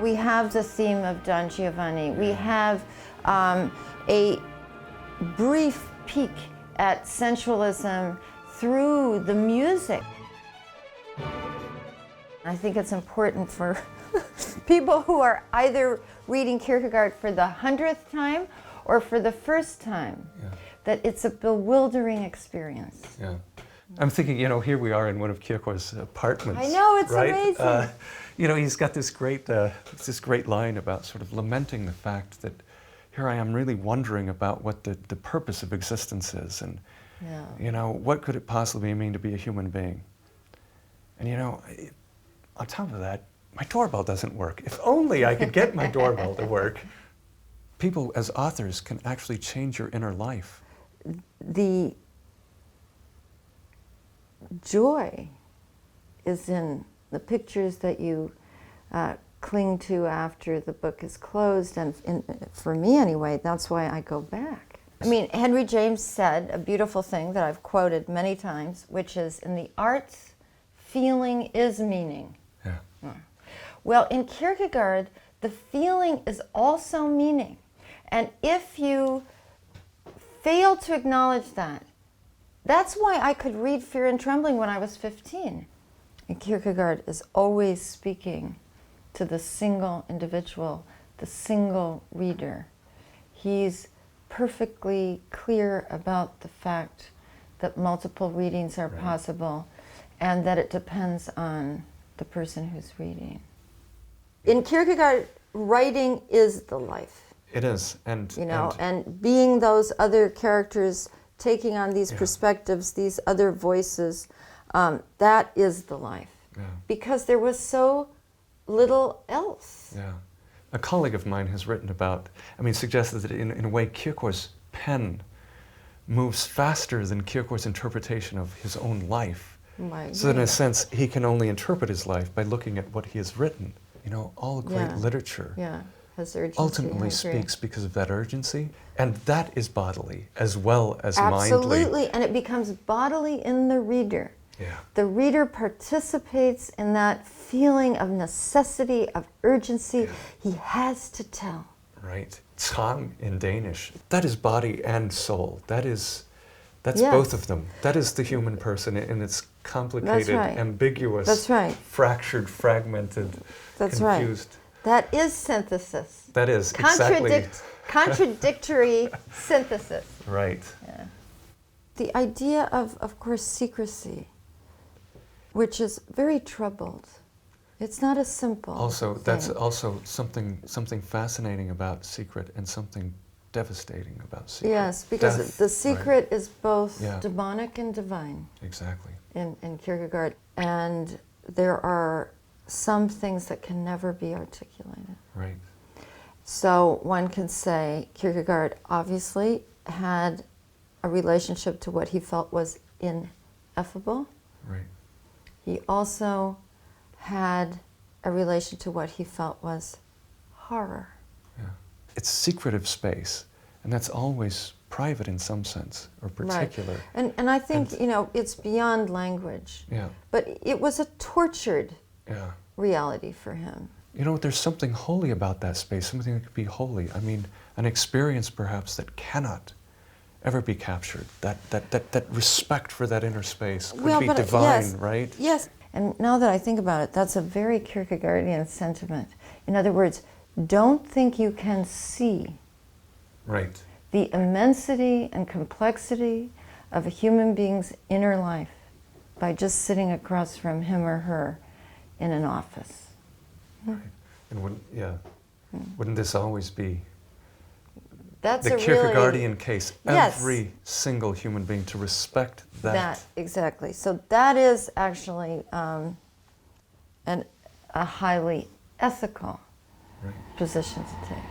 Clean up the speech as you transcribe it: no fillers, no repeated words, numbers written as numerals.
We have the theme of Don Giovanni. We have a brief peek at sensualism through the music. I think it's important for people who are either reading Kierkegaard for the 100th time or for the first time, that it's a bewildering experience. Yeah. I'm thinking, here we are in one of Kierkegaard's apartments. I know, it's right? amazing. He's got this great line about sort of lamenting the fact that here I am really wondering about what the purpose of existence is, and what could it possibly mean to be a human being? And on top of that, my doorbell doesn't work. If only I could get my doorbell to work. People as authors can actually change your inner life. The joy is in the pictures that you cling to after the book is closed, and for me anyway, that's why I go back. I mean, Henry James said a beautiful thing that I've quoted many times, which is, in the arts, feeling is meaning. Yeah. Well, in Kierkegaard, the feeling is also meaning. And if you fail to acknowledge that, that's why I could read Fear and Trembling when I was 15. And Kierkegaard is always speaking to the single individual, the single reader. He's perfectly clear about the fact that multiple readings are possible, and that it depends on the person who's reading. In Kierkegaard, writing is the life. It is, and being those other characters, taking on these perspectives, these other voices, that is the life. Yeah. Because there was so little else. Yeah. A colleague of mine has suggested that in a way Kierkegaard's pen moves faster than Kierkegaard's interpretation of his own life. So that in a sense, he can only interpret his life by looking at what he has written. All great literature has urgency, ultimately speaks because of that urgency, and that is bodily as well as mindly. Absolutely, and it becomes bodily in the reader. Yeah. The reader participates in that feeling of necessity, of urgency. Yeah. He has to tell. Right. Tvang in Danish. That is body and soul. That's both of them. That is the human person in its complicated, ambiguous, fractured, fragmented, confused. Right. That is synthesis. That is exactly. Contradictory synthesis. Right. Yeah. The idea of course, secrecy, which is very troubled. It's not a simple thing. That's also something fascinating about secret, and something devastating about secret. Yes, because the secret is both demonic and divine. Exactly. In Kierkegaard. And there are some things that can never be articulated. Right. So one can say Kierkegaard obviously had a relationship to what he felt was ineffable. Right. He also had a relation to what he felt was horror. Yeah. It's secretive space, and that's always private in some sense, or particular. Right. And I think, it's beyond language. Yeah. But it was a tortured reality for him. There's something holy about that space, something that could be holy. I mean, an experience perhaps that cannot ever be captured. That respect for that inner space could be divine, right? Yes. And now that I think about it, that's a very Kierkegaardian sentiment. In other words, don't think you can see the immensity and complexity of a human being's inner life by just sitting across from him or her in an office. Right. And wouldn't this always be That's the Kierkegaardian case? Every single human being to respect that. Exactly. So that is actually a highly ethical position to take.